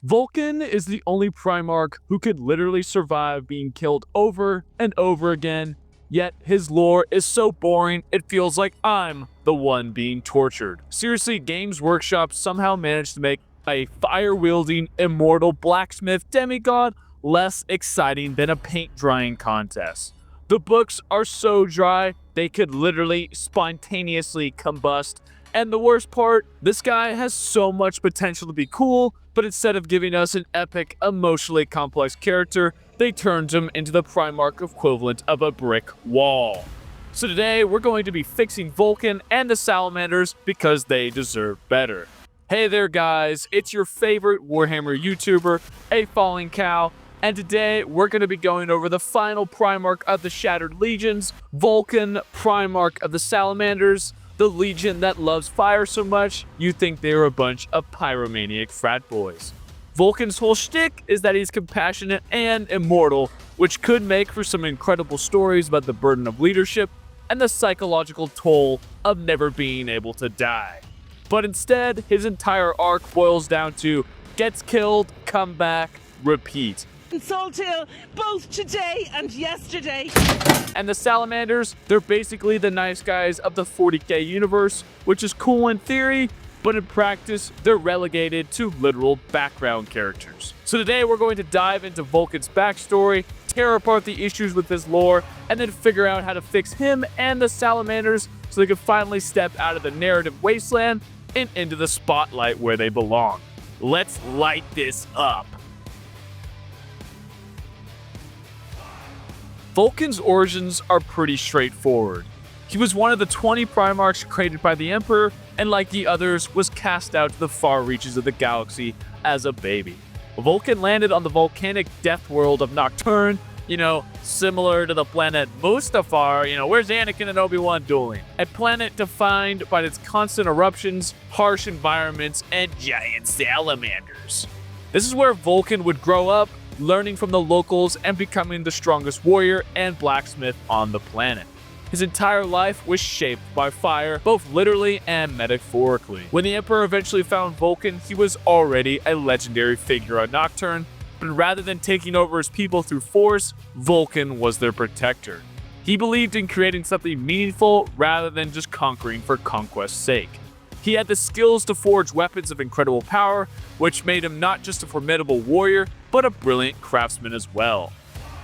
Vulkan is the only Primarch who could literally survive being killed over and over again, yet his lore is so boring it feels like I'm the one being tortured. Seriously, Games Workshop somehow managed to make a fire-wielding, immortal blacksmith demigod less exciting than a paint drying contest. The books are so dry, they could literally spontaneously combust. And the worst part, this guy has so much potential to be cool, but instead of giving us an epic, emotionally complex character, they turned him into the Primarch equivalent of a brick wall. So today, we're going to be fixing Vulkan and the Salamanders because they deserve better. Hey there guys, it's your favorite Warhammer YouTuber, A Falling Cow, and today we're going to be going over the final Primarch of the Shattered Legions, Vulkan, Primarch of the Salamanders, the legion that loves fire so much, you think they're a bunch of pyromaniac frat boys. Vulkan's whole shtick is that he's compassionate and immortal, which could make for some incredible stories about the burden of leadership and the psychological toll of never being able to die. But instead, his entire arc boils down to gets killed, come back, repeat. Salt Hill, both today and yesterday. And the Salamanders, they're basically the nice guys of the 40K universe, which is cool in theory, but in practice, they're relegated to literal background characters. So today we're going to dive into Vulkan's backstory, tear apart the issues with his lore, and then figure out how to fix him and the Salamanders so they can finally step out of the narrative wasteland and into the spotlight where they belong. Let's light this up. Vulkan's origins are pretty straightforward. He was one of the 20 Primarchs created by the Emperor, and like the others, was cast out to the far reaches of the galaxy as a baby. Vulkan landed on the volcanic death world of Nocturne, similar to the planet Mustafar, where's Anakin and Obi-Wan dueling? A planet defined by its constant eruptions, harsh environments, and giant salamanders. This is where Vulkan would grow up, learning from the locals and becoming the strongest warrior and blacksmith on the planet. His entire life was shaped by fire, both literally and metaphorically. When the Emperor eventually found Vulkan, he was already a legendary figure on Nocturne, but rather than taking over his people through force, Vulkan was their protector. He believed in creating something meaningful rather than just conquering for conquest's sake. He had the skills to forge weapons of incredible power, which made him not just a formidable warrior, but a brilliant craftsman as well.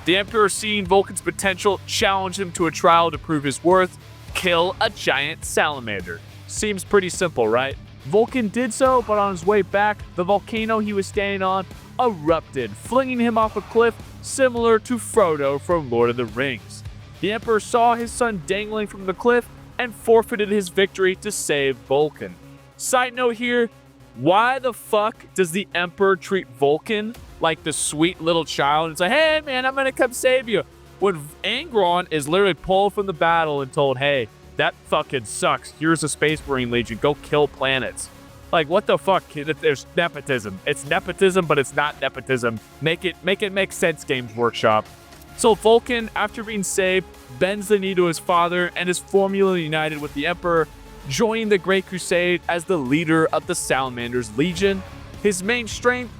The Emperor, seeing Vulkan's potential, challenged him to a trial to prove his worth: kill a giant salamander. Seems pretty simple, right? Vulkan did so, but on his way back, the volcano he was standing on erupted, flinging him off a cliff similar to Frodo from Lord of the Rings. The Emperor saw his son dangling from the cliff and forfeited his victory to save Vulkan. Side note here, why the fuck does the Emperor treat Vulkan like the sweet little child and say, hey man, I'm gonna come save you, when Angron is literally pulled from the battle and told, hey, that fucking sucks, here's a Space Marine Legion, go kill planets. Like, what the fuck, kid? There's nepotism. It's nepotism, but it's not nepotism. Make it make sense, Games Workshop. So Vulkan, after being saved, bends the knee to his father and is formally united with the Emperor, joining the Great Crusade as the leader of the Salamanders Legion. His main strength: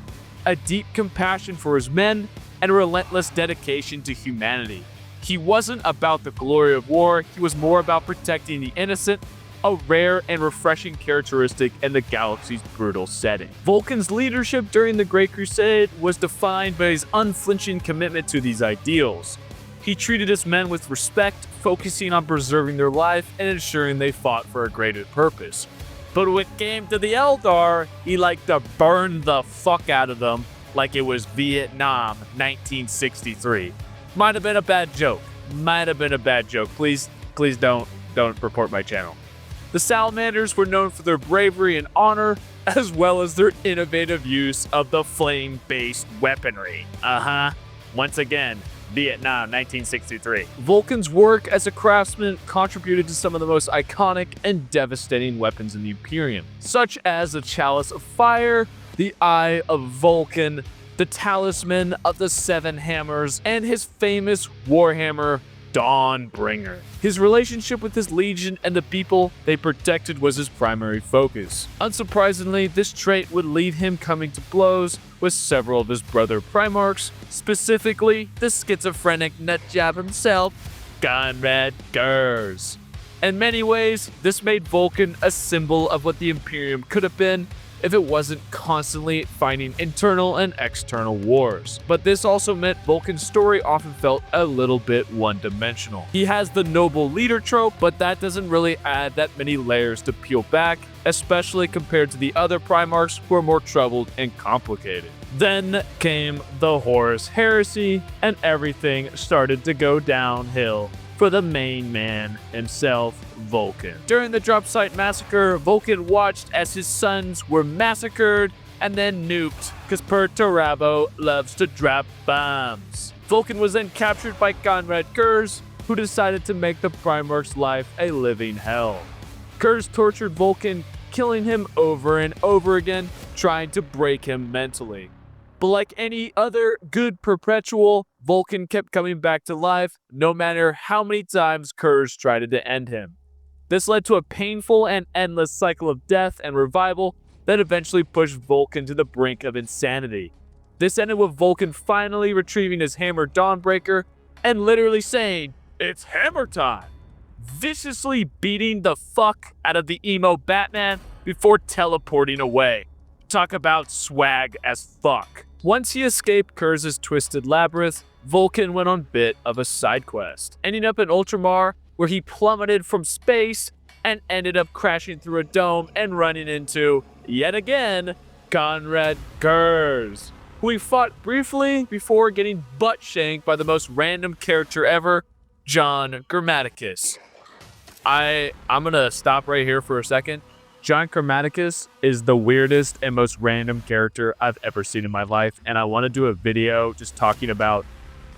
a deep compassion for his men and a relentless dedication to humanity. He wasn't about the glory of war, he was more about protecting the innocent, a rare and refreshing characteristic in the galaxy's brutal setting. Vulkan's leadership during the Great Crusade was defined by his unflinching commitment to these ideals. He treated his men with respect, focusing on preserving their life and ensuring they fought for a greater purpose. But when it came to the Eldar, he liked to burn the fuck out of them like it was Vietnam 1963. Might have been a bad joke. Please don't report my channel. The Salamanders were known for their bravery and honor, as well as their innovative use of the flame-based weaponry. Once again, Vietnam 1963. Vulkan's work as a craftsman contributed to some of the most iconic and devastating weapons in the Imperium, such as the Chalice of Fire, the Eye of Vulkan, the Talisman of the Seven Hammers, and his famous Warhammer Dawnbringer. His relationship with his legion and the people they protected was his primary focus. Unsurprisingly, this trait would lead him coming to blows with several of his brother Primarchs, specifically the schizophrenic nutjob himself, Conrad Gers. In many ways, this made Vulkan a symbol of what the Imperium could have been if it wasn't constantly fighting internal and external wars. But this also meant Vulkan's story often felt a little bit one-dimensional. He has the noble leader trope, but that doesn't really add that many layers to peel back, especially compared to the other Primarchs who are more troubled and complicated. Then came the Horus Hersey, and everything started to go downhill for the main man himself, Vulkan. During the drop site massacre, Vulkan watched as his sons were massacred and then nuked, because per Tarabo loves to drop bombs. Vulkan was then captured by Conrad Gers, who decided to make the Primarch's life a living hell. Gers tortured Vulkan, killing him over and over again, trying to break him mentally. But like any other good perpetual, Vulkan kept coming back to life, no matter how many times Gers tried to end him. This led to a painful and endless cycle of death and revival that eventually pushed Vulkan to the brink of insanity. This ended with Vulkan finally retrieving his hammer Dawnbreaker and literally saying, "It's hammer time!" viciously beating the fuck out of the emo Batman before teleporting away. Talk about swag as fuck. Once he escaped Gers' twisted labyrinth, Vulkan went on a bit of a side quest, ending up in Ultramar, where he plummeted from space and ended up crashing through a dome and running into, yet again, Conrad Gers, who he fought briefly before getting butt-shanked by the most random character ever, John Grammaticus. I'm gonna stop right here for a second. John Grammaticus is the weirdest and most random character I've ever seen in my life, and I want to do a video just talking about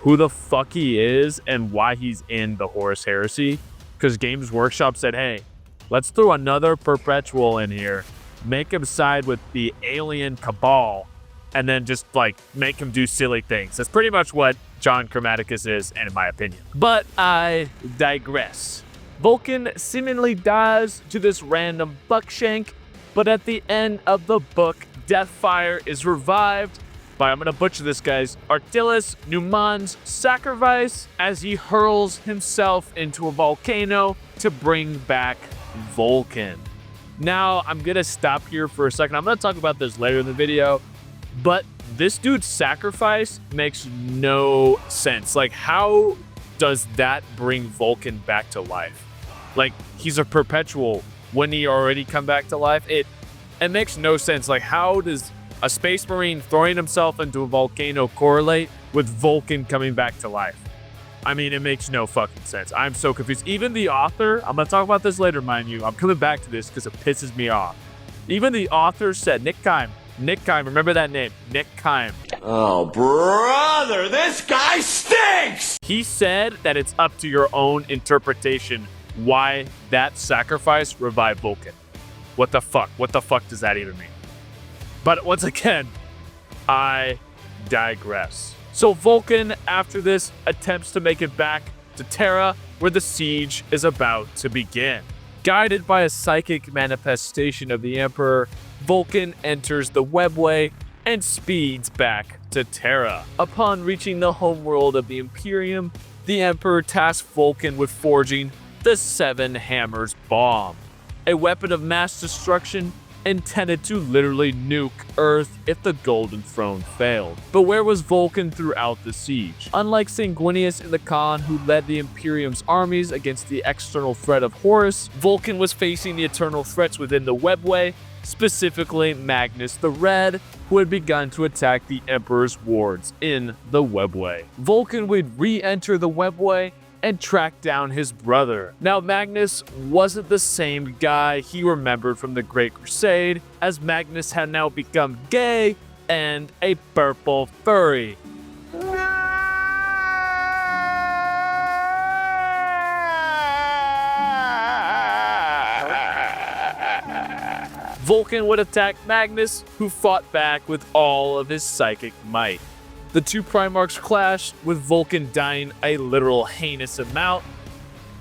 who the fuck he is and why he's in the Horus Heresy, because Games Workshop said, hey, let's throw another perpetual in here, make him side with the alien cabal, and then just like make him do silly things. That's pretty much what John Grammaticus is, and in my opinion. But I digress. Vulkan seemingly dies to this random buckshank, but at the end of the book, Deathfire is revived by, I'm gonna butcher this guys, Artilis Numan's sacrifice as he hurls himself into a volcano to bring back Vulkan. Now, I'm gonna stop here for a second. I'm gonna talk about this later in the video, but this dude's sacrifice makes no sense. Like, how does that bring Vulkan back to life? Like, he's a perpetual. Wouldn't he already come back to life? It makes no sense. Like, how does a space marine throwing himself into a volcano correlate with Vulkan coming back to life? I mean, it makes no fucking sense. I'm so confused. Even the author, I'm gonna talk about this later, mind you. I'm coming back to this because it pisses me off. Even the author said, Nick Kime, remember that name, Nick Kime. Oh, brother, this guy stinks! He said that it's up to your own interpretation why that sacrifice revived Vulkan. What the fuck? What the fuck does that even mean? But once again, I digress. So Vulkan, after this, attempts to make it back to Terra, where the siege is about to begin. Guided by a psychic manifestation of the Emperor, Vulkan enters the webway and speeds back to Terra. Upon reaching the homeworld of the Imperium, the Emperor tasks Vulkan with forging the Seven Hammers Bomb, a weapon of mass destruction intended to literally nuke Earth if the Golden Throne failed. But where was Vulkan throughout the siege? Unlike Sanguinius and the Khan, who led the Imperium's armies against the external threat of Horus, Vulkan was facing the eternal threats within the webway, specifically Magnus the Red, who had begun to attack the Emperor's wards in the webway. Vulkan would re-enter the webway and track down his brother. Now, Magnus wasn't the same guy he remembered from the Great Crusade, as Magnus had now become gay and a purple furry. Vulkan would attack Magnus, who fought back with all of his psychic might. The two Primarchs clashed, with Vulkan dying a literal heinous amount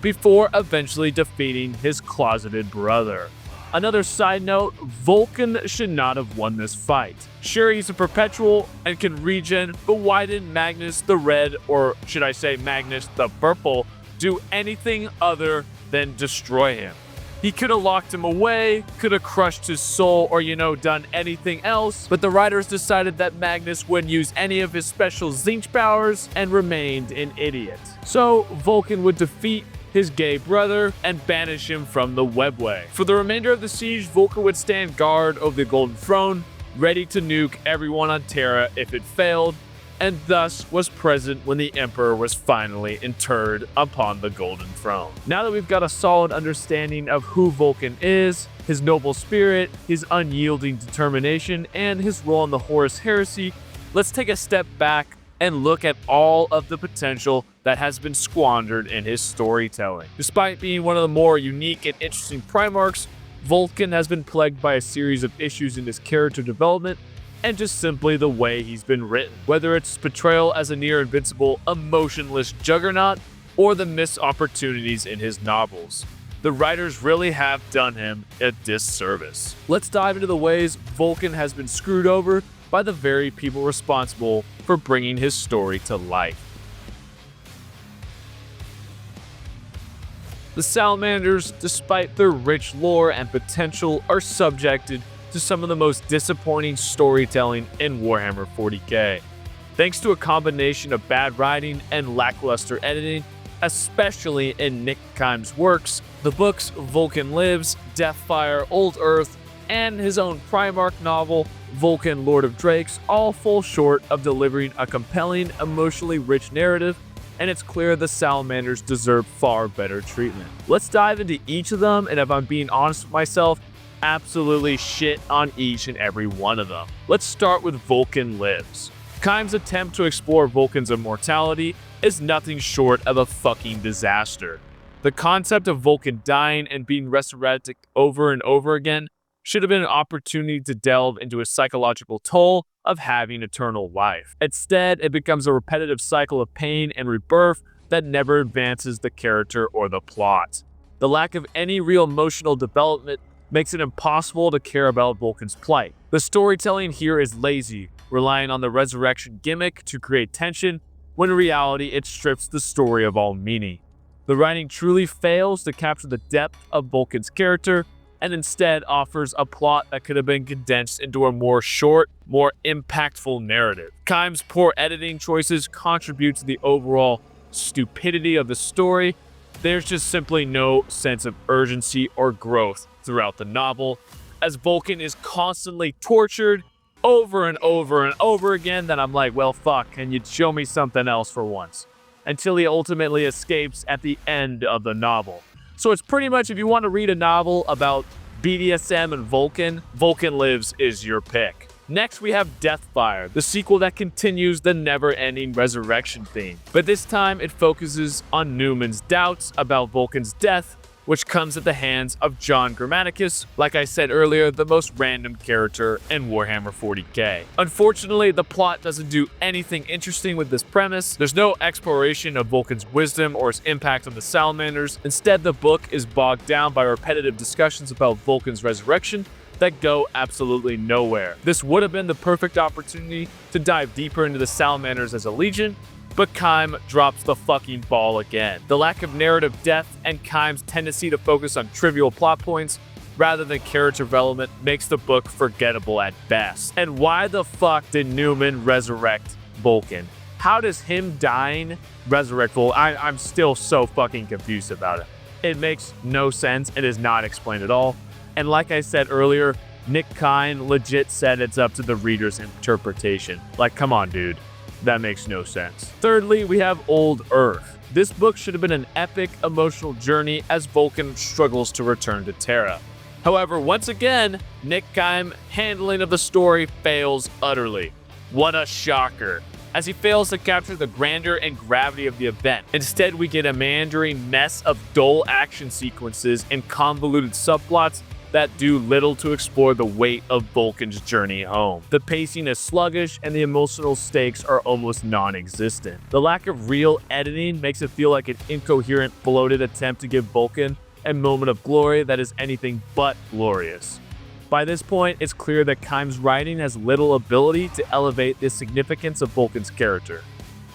before eventually defeating his closeted brother. Another side note, Vulkan should not have won this fight. Sure, he's a perpetual and can regen, but why didn't Magnus the Red, or should I say Magnus the Purple, do anything other than destroy him? He could have locked him away, could have crushed his soul, or done anything else, but the writers decided that Magnus wouldn't use any of his special Zinch powers and remained an idiot. So Vulkan would defeat his gay brother and banish him from the webway. For the remainder of the siege, Vulkan would stand guard over the Golden Throne, ready to nuke everyone on Terra if it failed, and thus was present when the Emperor was finally interred upon the Golden Throne. Now that we've got a solid understanding of who Vulkan is, his noble spirit, his unyielding determination, and his role in the Horus Heresy, let's take a step back and look at all of the potential that has been squandered in his storytelling. Despite being one of the more unique and interesting Primarchs, Vulkan has been plagued by a series of issues in his character development and just simply the way he's been written. Whether it's portrayal as a near-invincible, emotionless juggernaut, or the missed opportunities in his novels, the writers really have done him a disservice. Let's dive into the ways Vulkan has been screwed over by the very people responsible for bringing his story to life. The Salamanders, despite their rich lore and potential, are subjected to some of the most disappointing storytelling in Warhammer 40K. Thanks to a combination of bad writing and lackluster editing, especially in Nick Kime's works, the books Vulkan Lives, Deathfire, Old Earth, and his own Primarch novel, Vulkan Lord of Drakes, all fall short of delivering a compelling, emotionally rich narrative, and it's clear the Salamanders deserve far better treatment. Let's dive into each of them, and if I'm being honest with myself, absolutely shit on each and every one of them. Let's start with Vulkan Lives. Kime's attempt to explore Vulkan's immortality is nothing short of a fucking disaster. The concept of Vulkan dying and being resurrected over and over again should have been an opportunity to delve into a psychological toll of having eternal life. Instead, it becomes a repetitive cycle of pain and rebirth that never advances the character or the plot. The lack of any real emotional development makes it impossible to care about Vulkan's plight. The storytelling here is lazy, relying on the resurrection gimmick to create tension, when in reality it strips the story of all meaning. The writing truly fails to capture the depth of Vulkan's character, and instead offers a plot that could have been condensed into a more short, more impactful narrative. Kime's poor editing choices contribute to the overall stupidity of the story. There's just simply no sense of urgency or growth throughout the novel, as Vulkan is constantly tortured over and over and over again that I'm like, well, fuck, can you show me something else for once? Until he ultimately escapes at the end of the novel. So it's pretty much, if you want to read a novel about BDSM and Vulkan, Vulkan Lives is your pick. Next, we have Deathfire, the sequel that continues the never-ending resurrection theme. But this time, it focuses on Newman's doubts about Vulkan's death, which comes at the hands of John Grammaticus, like I said earlier, the most random character in Warhammer 40K. Unfortunately, the plot doesn't do anything interesting with this premise. There's no exploration of Vulkan's wisdom or his impact on the Salamanders. Instead, the book is bogged down by repetitive discussions about Vulkan's resurrection that go absolutely nowhere. This would have been the perfect opportunity to dive deeper into the Salamanders as a legion, but Kime drops the fucking ball again. The lack of narrative depth and Kime's tendency to focus on trivial plot points rather than character development makes the book forgettable at best. And why the fuck did Newman resurrect Vulkan? How does him dying resurrect Vulkan? I'm still so fucking confused about it. It makes no sense. It is not explained at all. And like I said earlier, Nick Kine legit said it's up to the reader's interpretation. Like, come on, dude. That makes no sense. Thirdly, we have Old Earth. This book should have been an epic emotional journey as Vulkan struggles to return to Terra. However, once again, Nick Kime's handling of the story fails utterly. What a shocker, as he fails to capture the grandeur and gravity of the event. Instead, we get a meandering mess of dull action sequences and convoluted subplots that do little to explore the weight of Vulkan's journey home. The pacing is sluggish and the emotional stakes are almost non-existent. The lack of real editing makes it feel like an incoherent, bloated attempt to give Vulkan a moment of glory that is anything but glorious. By this point, it's clear that Kime's writing has little ability to elevate the significance of Vulkan's character.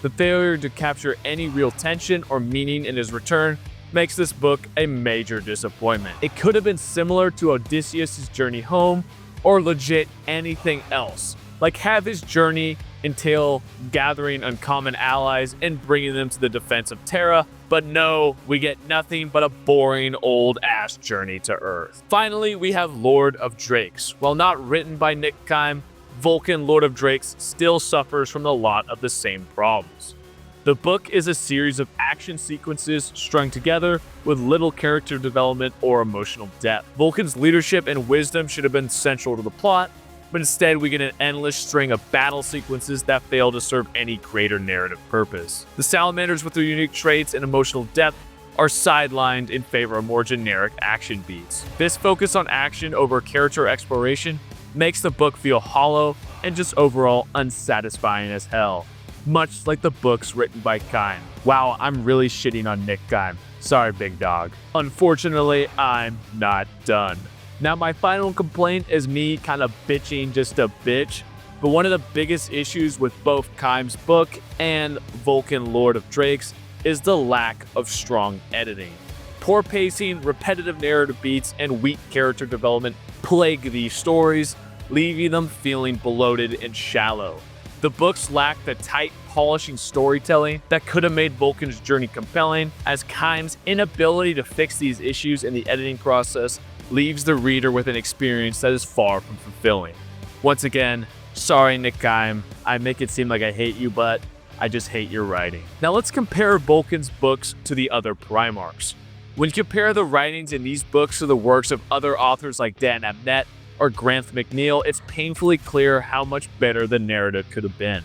The failure to capture any real tension or meaning in his return makes this book a major disappointment. It could have been similar to Odysseus' journey home, or legit anything else. Like, have his journey entail gathering uncommon allies and bringing them to the defense of Terra, but no, we get nothing but a boring old-ass journey to Earth. Finally, we have Lord of Drakes. While not written by Nick Kime, Vulkan, Lord of Drakes, still suffers from a lot of the same problems. The book is a series of action sequences strung together with little character development or emotional depth. Vulkan's leadership and wisdom should have been central to the plot, but instead we get an endless string of battle sequences that fail to serve any greater narrative purpose. The Salamanders with their unique traits and emotional depth are sidelined in favor of more generic action beats. This focus on action over character exploration makes the book feel hollow and just overall unsatisfying as hell. Much like the books written by Kime. Wow, I'm really shitting on Nick Kime. Sorry, big dog. Unfortunately, I'm not done. Now, my final complaint is me kind of bitching just a bitch, but one of the biggest issues with both Kime's book and Vulkan, Lord of Drakes is the lack of strong editing. Poor pacing, repetitive narrative beats, and weak character development plague these stories, leaving them feeling bloated and shallow. The books lack the tight, polishing storytelling that could have made Vulkan's journey compelling, as Kime's inability to fix these issues in the editing process leaves the reader with an experience that is far from fulfilling. Once again, sorry Nick Kime, I make it seem like I hate you, but I just hate your writing. Now let's compare Vulkan's books to the other Primarchs. When you compare the writings in these books to the works of other authors like Dan Abnett or Grant McNeil, it's painfully clear how much better the narrative could have been.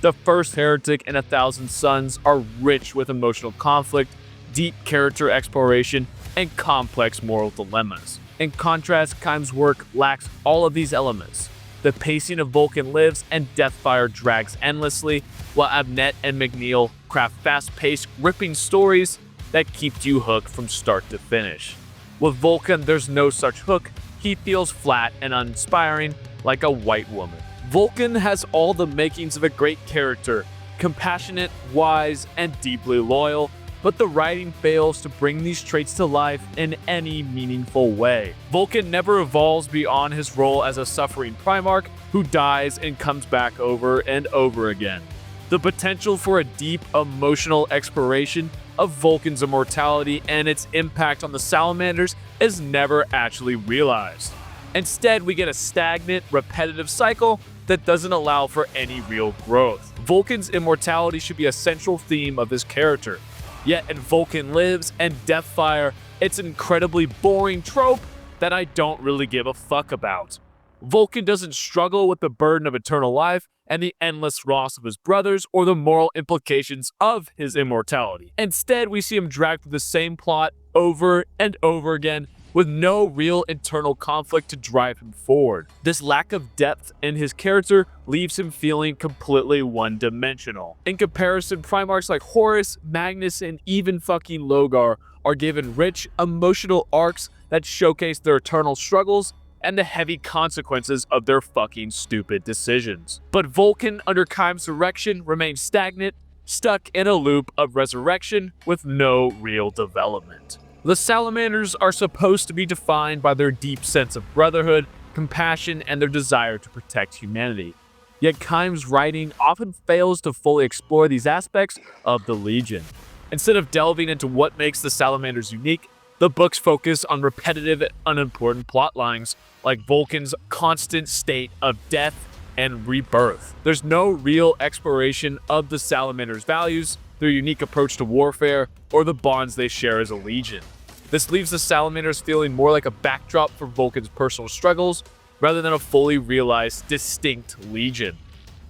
The First Heretic and 1,000 Suns are rich with emotional conflict, deep character exploration, and complex moral dilemmas. In contrast, Kime's work lacks all of these elements. The pacing of Vulkan lives and Deathfire drags endlessly, while Abnett and McNeil craft fast-paced, gripping stories that keep you hooked from start to finish. With Vulkan, there's no such hook. He feels flat and uninspiring, like a white woman. Vulkan has all the makings of a great character, compassionate, wise, and deeply loyal, but the writing fails to bring these traits to life in any meaningful way. Vulkan never evolves beyond his role as a suffering Primarch who dies and comes back over and over again. The potential for a deep emotional exploration of Vulkan's immortality and its impact on the Salamanders is never actually realized. Instead, we get a stagnant, repetitive cycle that doesn't allow for any real growth. Vulkan's immortality should be a central theme of his character. Yet in Vulkan Lives and Deathfire, it's an incredibly boring trope that I don't really give a fuck about. Vulkan doesn't struggle with the burden of eternal life and the endless loss of his brothers or the moral implications of his immortality. Instead, we see him dragged through the same plot over and over again with no real internal conflict to drive him forward. This lack of depth in his character leaves him feeling completely one-dimensional. In comparison, Primarchs like Horus, Magnus, and even fucking Logar are given rich, emotional arcs that showcase their eternal struggles and the heavy consequences of their fucking stupid decisions. But Vulkan, under Kime's direction, remains stagnant, stuck in a loop of resurrection with no real development. The Salamanders are supposed to be defined by their deep sense of brotherhood, compassion, and their desire to protect humanity. Yet Kime's writing often fails to fully explore these aspects of the Legion. Instead of delving into what makes the Salamanders unique, the books focus on repetitive and unimportant plot lines, like Vulkan's constant state of death and rebirth. There's no real exploration of the Salamanders' values, their unique approach to warfare, or the bonds they share as a legion. This leaves the Salamanders feeling more like a backdrop for Vulkan's personal struggles, rather than a fully realized, distinct legion.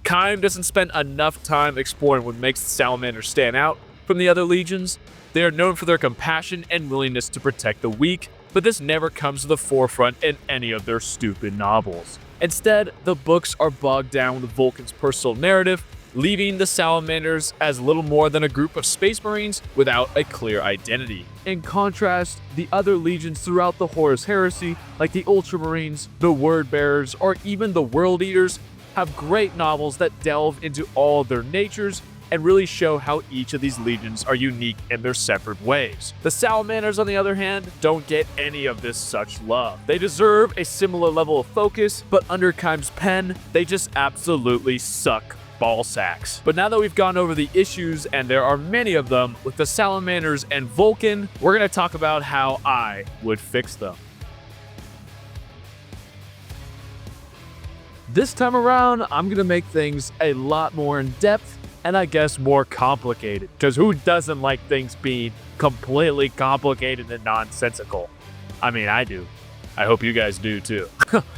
Kime doesn't spend enough time exploring what makes the Salamanders stand out from the other legions. They are known for their compassion and willingness to protect the weak, but this never comes to the forefront in any of their stupid novels. Instead, the books are bogged down with Vulkan's personal narrative, leaving the Salamanders as little more than a group of space marines without a clear identity. In contrast, the other legions throughout the Horus Heresy, like the Ultramarines, the Word Bearers, or even the World Eaters, have great novels that delve into all of their natures and really show how each of these legions are unique in their separate ways. The Salamanders, on the other hand, don't get any of this such love. They deserve a similar level of focus, but under Keim's pen, they just absolutely suck ball sacks. But now that we've gone over the issues, and there are many of them, with the Salamanders and Vulkan, we're going to talk about how I would fix them. This time around, I'm going to make things a lot more in-depth and I guess more complicated, because who doesn't like things being completely complicated and nonsensical? I mean, I do. I hope you guys do too.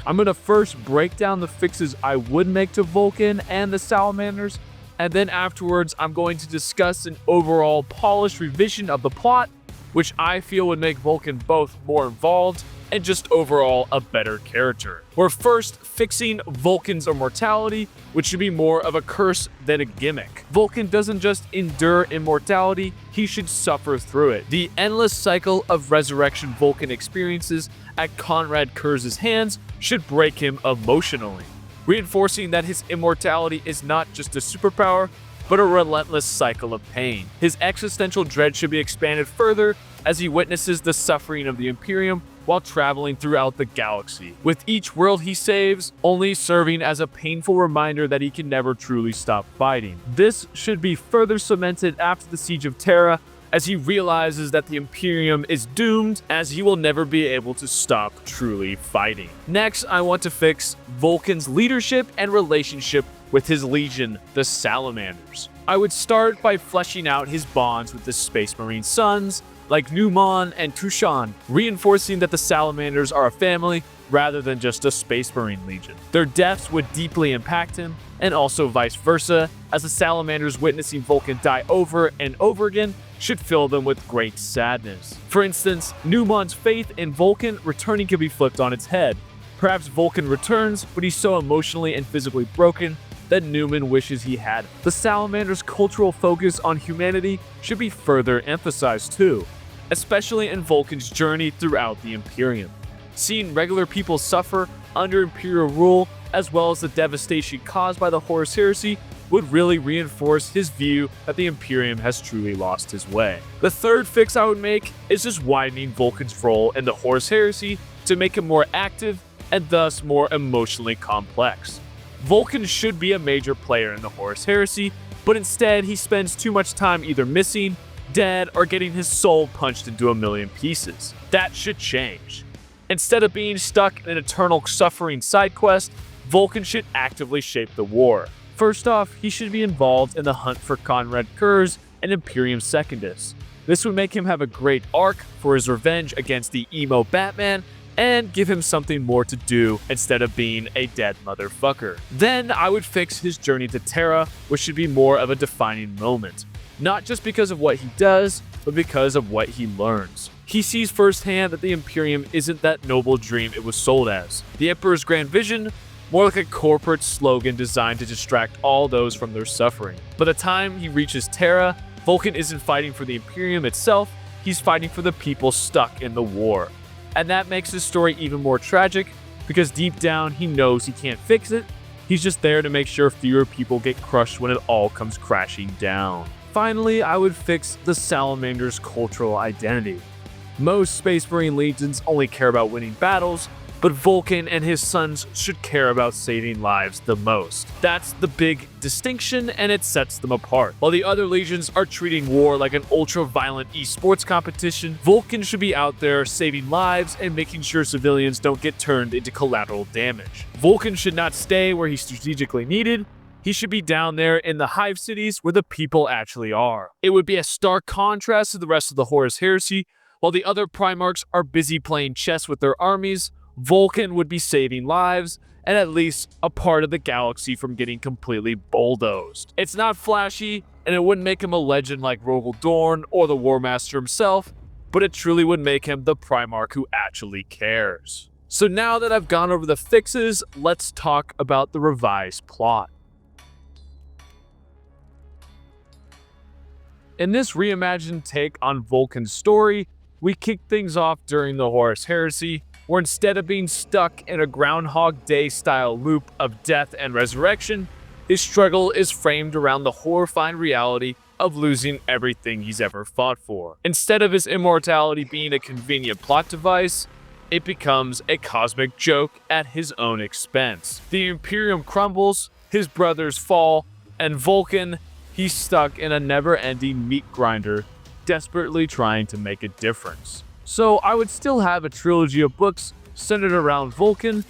I'm going to first break down the fixes I would make to Vulkan and the Salamanders, and then afterwards I'm going to discuss an overall polished revision of the plot, which I feel would make Vulkan both more involved and just overall a better character. We're first fixing Vulkan's immortality, which should be more of a curse than a gimmick. Vulkan doesn't just endure immortality, he should suffer through it. The endless cycle of resurrection Vulkan experiences at Conrad Kurz's hands should break him emotionally, reinforcing that his immortality is not just a superpower, but a relentless cycle of pain. His existential dread should be expanded further as he witnesses the suffering of the Imperium while traveling throughout the galaxy, with each world he saves only serving as a painful reminder that he can never truly stop fighting. This should be further cemented after the Siege of Terra, as he realizes that the Imperium is doomed, as he will never be able to stop truly fighting. Next, I want to fix Vulkan's leadership and relationship with his legion, the Salamanders. I would start by fleshing out his bonds with the Space Marine sons, like Numan and Tushan, reinforcing that the Salamanders are a family rather than just a Space Marine legion. Their deaths would deeply impact him, and also vice versa, as the Salamanders witnessing Vulkan die over and over again should fill them with great sadness. For instance, Numan's faith in Vulkan returning can be flipped on its head. Perhaps Vulkan returns, but he's so emotionally and physically broken that Newman wishes he had. The Salamander's cultural focus on humanity should be further emphasized too, especially in Vulkan's journey throughout the Imperium. Seeing regular people suffer under Imperial rule, as well as the devastation caused by the Horus Heresy, would really reinforce his view that the Imperium has truly lost his way. The third fix I would make is just widening Vulkan's role in the Horus Heresy to make him more active and thus more emotionally complex. Vulkan should be a major player in the Horus Heresy, but instead he spends too much time either missing, dead, or getting his soul punched into a million pieces. That should change. Instead of being stuck in an eternal suffering side quest, Vulkan should actively shape the war. First off, he should be involved in the hunt for Conrad Kurz and Imperium Secundus. This would make him have a great arc for his revenge against the emo Batman, and give him something more to do instead of being a dead motherfucker. Then I would fix his journey to Terra, which should be more of a defining moment. Not just because of what he does, but because of what he learns. He sees firsthand that the Imperium isn't that noble dream it was sold as. The Emperor's grand vision, more like a corporate slogan designed to distract all those from their suffering. By the time he reaches Terra, Vulkan isn't fighting for the Imperium itself, he's fighting for the people stuck in the war. And that makes his story even more tragic, because deep down he knows he can't fix it, he's just there to make sure fewer people get crushed when it all comes crashing down. Finally, I would fix the Salamander's cultural identity. Most Space Marine legions only care about winning battles, but Vulkan and his sons should care about saving lives the most. That's the big distinction, and it sets them apart. While the other legions are treating war like an ultra-violent esports competition, Vulkan should be out there saving lives and making sure civilians don't get turned into collateral damage. Vulkan should not stay where he's strategically needed. He should be down there in the hive cities where the people actually are. It would be a stark contrast to the rest of the Horus Heresy. While the other Primarchs are busy playing chess with their armies, Vulkan would be saving lives and at least a part of the galaxy from getting completely bulldozed. It's not flashy, and it wouldn't make him a legend like Rogel Dorn or the War Master himself, but it truly would make him the Primarch who actually cares. So now that I've gone over the fixes, let's talk about the revised plot. In this reimagined take on Vulkan's story, we kick things off during the Horus Hersey, where instead of being stuck in a Groundhog Day-style loop of death and resurrection, his struggle is framed around the horrifying reality of losing everything he's ever fought for. Instead of his immortality being a convenient plot device, it becomes a cosmic joke at his own expense. The Imperium crumbles, his brothers fall, and Vulkan, he's stuck in a never-ending meat grinder, desperately trying to make a difference. So I would still have a trilogy of books centered around Vulkan,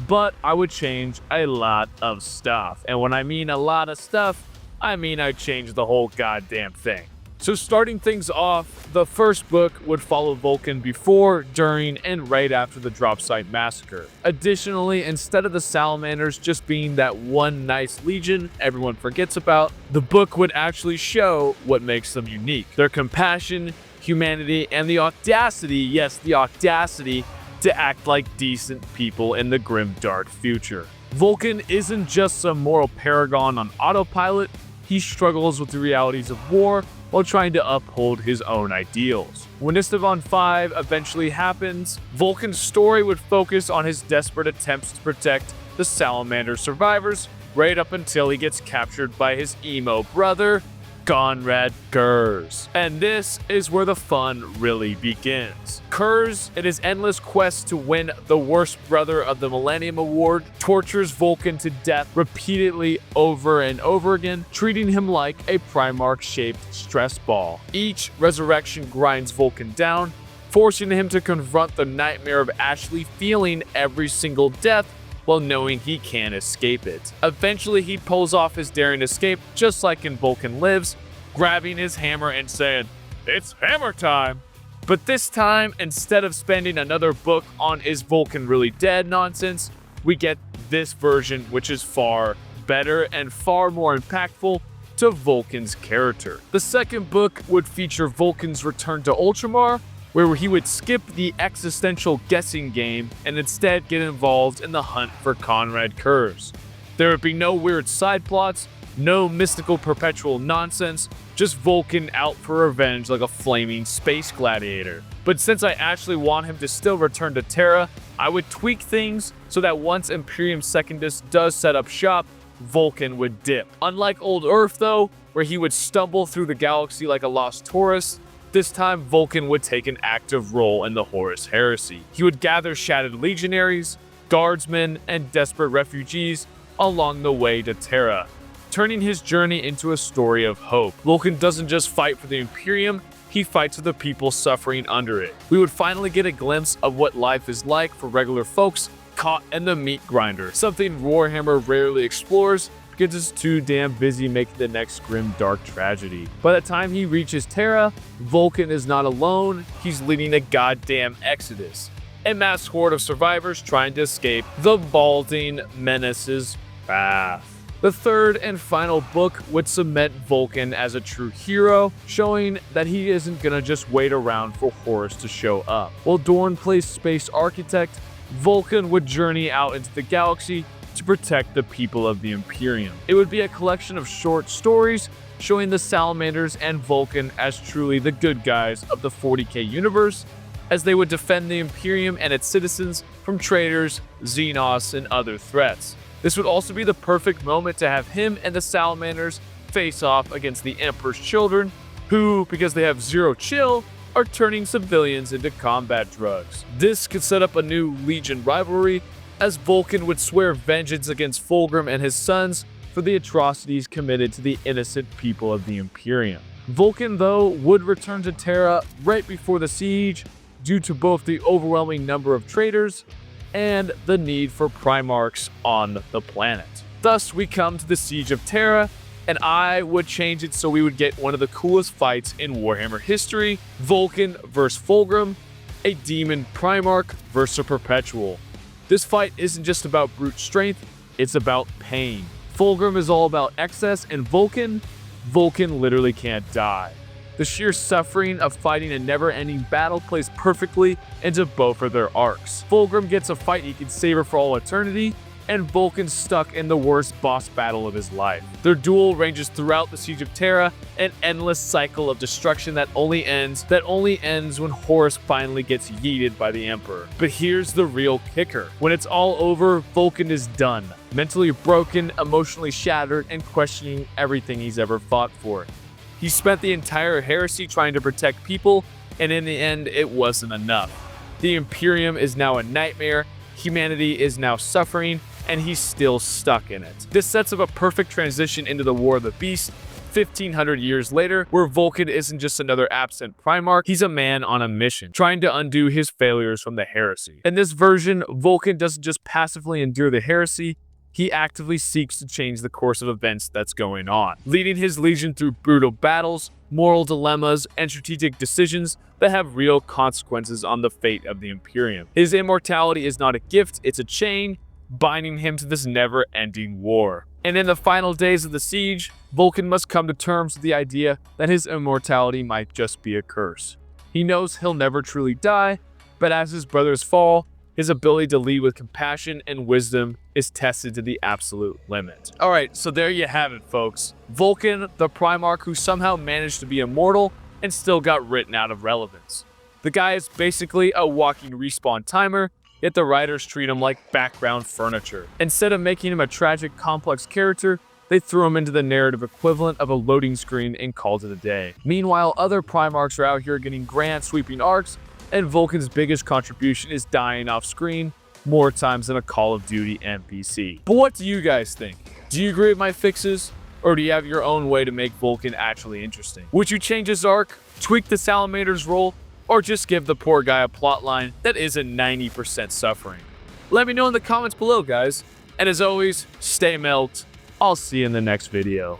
but I would change a lot of stuff. And when I mean a lot of stuff, I mean I'd change the whole goddamn thing. So starting things off, the first book would follow Vulkan before, during, and right after the drop site massacre. Additionally, instead of the Salamanders just being that one nice legion everyone forgets about, the book would actually show what makes them unique. Their compassion, humanity, and the audacity, yes, the audacity, to act like decent people in the grim dark future. Vulkan isn't just some moral paragon on autopilot, he struggles with the realities of war while trying to uphold his own ideals. When Esteban 5 eventually happens, Vulkan's story would focus on his desperate attempts to protect the Salamander survivors right up until he gets captured by his emo brother, Conrad Kurz. And this is where the fun really begins. Kurz, in his endless quest to win the Worst Brother of the Millennium Award, tortures Vulkan to death repeatedly over and over again, treating him like a Primarch-shaped stress ball. Each resurrection grinds Vulkan down, forcing him to confront the nightmare of actually feeling every single death while knowing he can't escape it. Eventually, he pulls off his daring escape, just like in Vulkan Lives, grabbing his hammer and saying, "It's hammer time!" But this time, instead of spending another book on "Is Vulkan really dead?" nonsense, we get this version, which is far better and far more impactful to Vulkan's character. The second book would feature Vulkan's return to Ultramar, where he would skip the existential guessing game and instead get involved in the hunt for Conrad Kurz. There would be no weird side plots, no mystical perpetual nonsense, just Vulkan out for revenge like a flaming space gladiator. But since I actually want him to still return to Terra, I would tweak things so that once Imperium Secundus does set up shop, Vulkan would dip. Unlike Old Earth though, where he would stumble through the galaxy like a lost tourist, this time, Vulkan would take an active role in the Horus Heresy. He would gather shattered legionaries, guardsmen, and desperate refugees along the way to Terra, turning his journey into a story of hope. Vulkan doesn't just fight for the Imperium, he fights for the people suffering under it. We would finally get a glimpse of what life is like for regular folks caught in the meat grinder, something Warhammer rarely explores because it's too damn busy making the next grim dark tragedy. By the time he reaches Terra, Vulkan is not alone, he's leading a goddamn exodus. A mass horde of survivors trying to escape the balding menace's wrath. The third and final book would cement Vulkan as a true hero, showing that he isn't gonna just wait around for Horus to show up. While Dorn plays space architect, Vulkan would journey out into the galaxy to protect the people of the Imperium. It would be a collection of short stories showing the Salamanders and Vulkan as truly the good guys of the 40K universe, as they would defend the Imperium and its citizens from traitors, Xenos, and other threats. This would also be the perfect moment to have him and the Salamanders face off against the Emperor's children, who, because they have zero chill, are turning civilians into combat drugs. This could set up a new Legion rivalry, as Vulkan would swear vengeance against Fulgrim and his sons for the atrocities committed to the innocent people of the Imperium. Vulkan, though, would return to Terra right before the siege due to both the overwhelming number of traitors and the need for Primarchs on the planet. Thus, we come to the Siege of Terra, and I would change it so we would get one of the coolest fights in Warhammer history: Vulkan versus Fulgrim, a demon Primarch versus a Perpetual. This fight isn't just about brute strength, it's about pain. Fulgrim is all about excess, and Vulkan literally can't die. The sheer suffering of fighting a never-ending battle plays perfectly into both of their arcs. Fulgrim gets a fight he can savor for all eternity, and Vulkan's stuck in the worst boss battle of his life. Their duel ranges throughout the Siege of Terra, an endless cycle of destruction that only ends when Horus finally gets yeeted by the Emperor. But here's the real kicker. When it's all over, Vulkan is done. Mentally broken, emotionally shattered, and questioning everything he's ever fought for. He spent the entire heresy trying to protect people, and in the end, it wasn't enough. The Imperium is now a nightmare, humanity is now suffering, and he's still stuck in it. This sets up a perfect transition into the War of the Beast, 1500 years later, where Vulkan isn't just another absent Primarch, he's a man on a mission, trying to undo his failures from the heresy. In this version, Vulkan doesn't just passively endure the heresy, he actively seeks to change the course of events that's going on, leading his legion through brutal battles, moral dilemmas, and strategic decisions that have real consequences on the fate of the Imperium. His immortality is not a gift, it's a chain, binding him to this never-ending war. And in the final days of the siege, Vulkan must come to terms with the idea that his immortality might just be a curse. He knows he'll never truly die, but as his brothers fall, his ability to lead with compassion and wisdom is tested to the absolute limit. Alright, so there you have it, folks. Vulkan, the Primarch who somehow managed to be immortal and still got written out of relevance. The guy is basically a walking respawn timer, yet the writers treat him like background furniture. Instead of making him a tragic, complex character, they threw him into the narrative equivalent of a loading screen and called it a day. Meanwhile, other Primarchs are out here getting grand, sweeping arcs, and Vulkan's biggest contribution is dying off screen more times than a Call of Duty NPC. But what do you guys think? Do you agree with my fixes? Or do you have your own way to make Vulkan actually interesting? Would you change his arc, tweak the Salamander's role, or just give the poor guy a plotline that isn't 90% suffering? Let me know in the comments below, guys. And as always, stay melt. I'll see you in the next video.